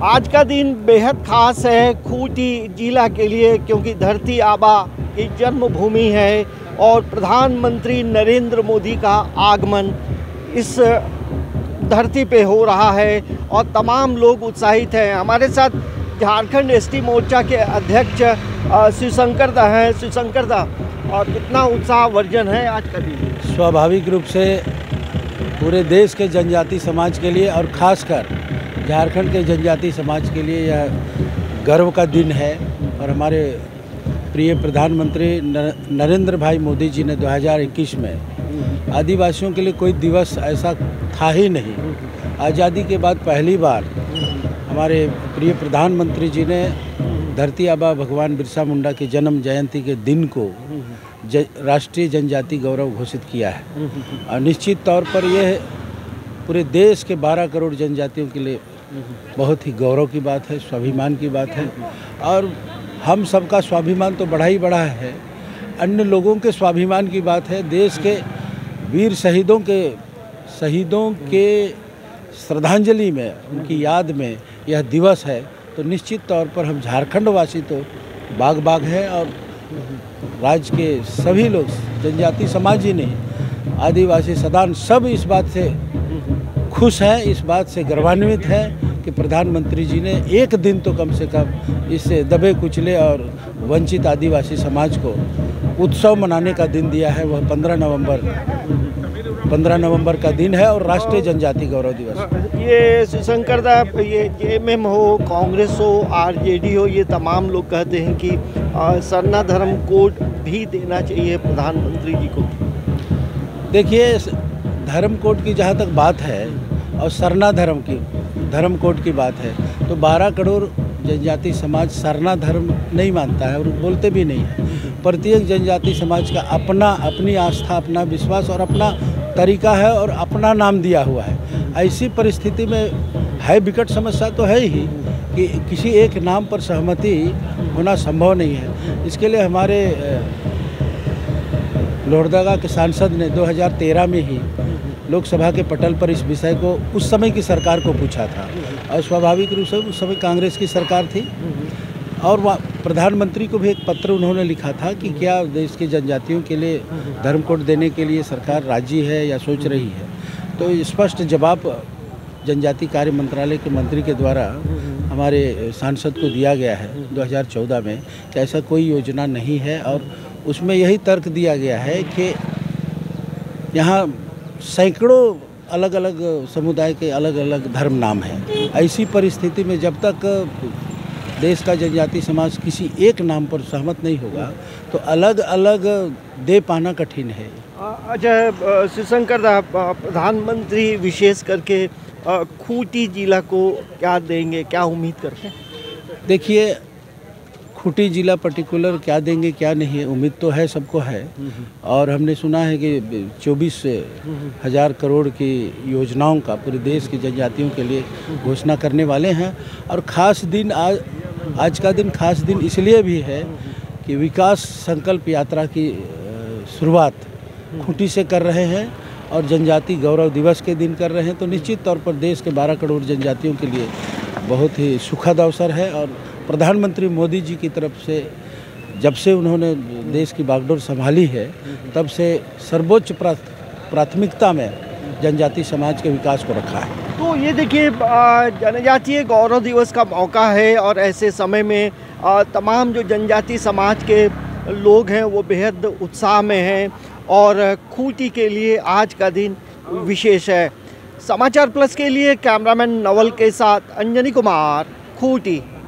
आज का दिन बेहद खास है खूंटी जिला के लिए, क्योंकि धरती आबा की जन्मभूमि है और प्रधानमंत्री नरेंद्र मोदी का आगमन इस धरती पे हो रहा है और तमाम लोग उत्साहित हैं। हमारे साथ झारखंड एसटी मोर्चा के अध्यक्ष शिवशंकर दा हैं। शिवशंकर दा, और कितना उत्साह वर्जन है आज का दिन? स्वाभाविक रूप से पूरे देश के जनजाति समाज के लिए और ख़ासकर झारखंड के जनजाति समाज के लिए यह गर्व का दिन है। और हमारे प्रिय प्रधानमंत्री नरेंद्र भाई मोदी जी ने 2021 में आदिवासियों के लिए कोई दिवस ऐसा था ही नहीं। आज़ादी के बाद पहली बार हमारे प्रिय प्रधानमंत्री जी ने धरती आबा भगवान बिरसा मुंडा की जन्म जयंती के दिन को राष्ट्रीय जनजाति गौरव घोषित किया है। और निश्चित तौर पर यह पूरे देश के 12 करोड़ जनजातियों के लिए बहुत ही गौरव की बात है, स्वाभिमान की बात है। और हम सबका स्वाभिमान तो बढ़ा ही बढ़ा है, अन्य लोगों के स्वाभिमान की बात है। देश के वीर शहीदों के श्रद्धांजलि में, उनकी याद में यह दिवस है। तो निश्चित तौर पर हम झारखंड वासी तो बाग बाग हैं और राज्य के सभी लोग, जनजाति समाज ही नहीं, आदिवासी सदान सब इस बात से खुश हैं, इस बात से गर्वान्वित हैं कि प्रधानमंत्री जी ने एक दिन तो कम से कम इस दबे कुचले और वंचित आदिवासी समाज को उत्सव मनाने का दिन दिया है। वह 15 नवंबर का दिन है और राष्ट्रीय जनजाति गौरव दिवस। ये शिवशंकर दा, ये जेएमएम हो, कांग्रेस हो, आरजेडी हो, ये तमाम लोग कहते हैं कि सरना धर्म कोड भी देना चाहिए प्रधानमंत्री जी को। देखिए, धर्म कोड की जहाँ तक बात है और सरना धर्म कोड की बात है, तो 12 करोड़ जनजाति समाज सरना धर्म नहीं मानता है और बोलते भी नहीं है। प्रत्येक जनजाति समाज का अपनी आस्था, अपना विश्वास और अपना तरीका है और अपना नाम दिया हुआ है। ऐसी परिस्थिति में है, विकट समस्या तो है ही कि किसी एक नाम पर सहमति होना संभव नहीं है। इसके लिए हमारे लोहरदगा के सांसद ने 2013 में ही लोकसभा के पटल पर इस विषय को उस समय की सरकार को पूछा था और स्वाभाविक रूप से उस समय कांग्रेस की सरकार थी और प्रधानमंत्री को भी एक पत्र उन्होंने लिखा था कि क्या देश के जनजातियों के लिए धर्म कोड देने के लिए सरकार राजी है या सोच रही है। तो स्पष्ट जवाब जनजाति कार्य मंत्रालय के मंत्री के द्वारा हमारे सांसद को दिया गया है 2014 में कि ऐसा कोई योजना नहीं है। और उसमें यही तर्क दिया गया है कि यहाँ सैकड़ों अलग अलग समुदाय के अलग अलग धर्म नाम हैं। ऐसी परिस्थिति में जब तक देश का जनजाति समाज किसी एक नाम पर सहमत नहीं होगा तो अलग अलग दे पाना कठिन है। अच्छा शिवशंकर दा, प्रधानमंत्री विशेष करके खूंटी जिला को क्या देंगे, क्या उम्मीद करते हैं? देखिए, खूंटी जिला पर्टिकुलर क्या देंगे क्या नहीं है, उम्मीद तो है, सबको है। और हमने सुना है कि 24,000 करोड़ की योजनाओं का पूरे देश की जनजातियों के लिए घोषणा करने वाले हैं। और ख़ास दिन आज का दिन खास दिन इसलिए भी है कि विकास संकल्प यात्रा की शुरुआत खूंटी से कर रहे हैं और जनजाति गौरव दिवस के दिन कर रहे हैं। तो निश्चित तौर पर देश के 12 करोड़ जनजातियों के लिए बहुत ही सुखद अवसर है। और प्रधानमंत्री मोदी जी की तरफ से जब से उन्होंने देश की बागडोर संभाली है तब से सर्वोच्च प्राथमिकता में जनजाति समाज के विकास को रखा है। तो ये देखिए, जनजातीय गौरव दिवस का मौका है और ऐसे समय में तमाम जो जनजाति समाज के लोग हैं वो बेहद उत्साह में हैं और खूंटी के लिए आज का दिन विशेष है। समाचार प्लस के लिए कैमरामैन नवल के साथ अंजनी कुमार, खूंटी।